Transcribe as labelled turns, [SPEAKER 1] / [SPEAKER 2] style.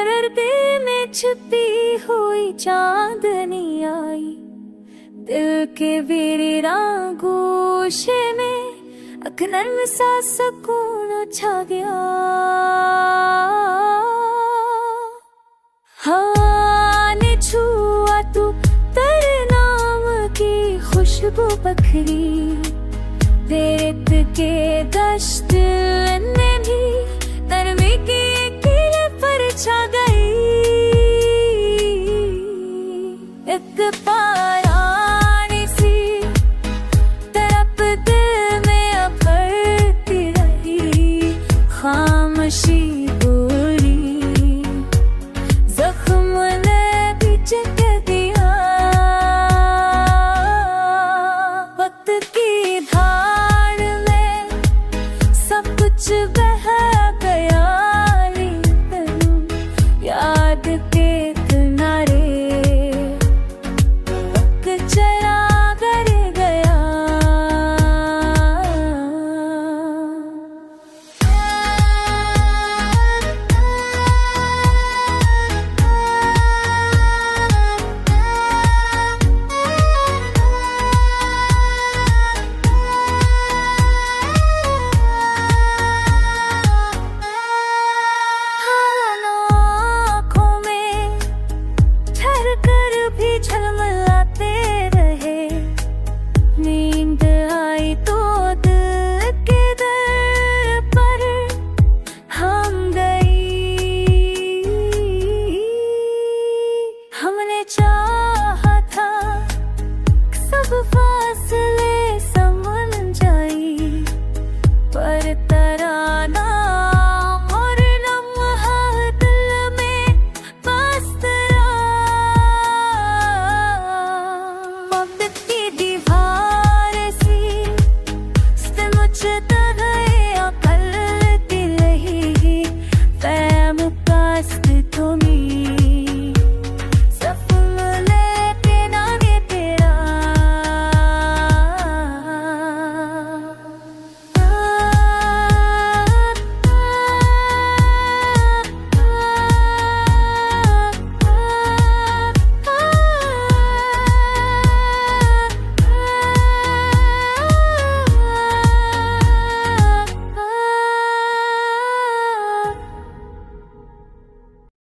[SPEAKER 1] पर्दे में छिपी हुई चांदनी आई, दिल के वीरान गोशे में अखनन सा सुकून छा गया। हाँ ने छुआ तू तेरे नाम की खुशबू बखरी, रेत के दश्त ने भी नरमी की कीले पर छा गई। एक पारानी सी तरफ दिल में अकड़ती रही, खामोशी पूरी जख्म ने भी चक दिया। वक्त की धार में सब कुछ बह गया, लेकिन याद के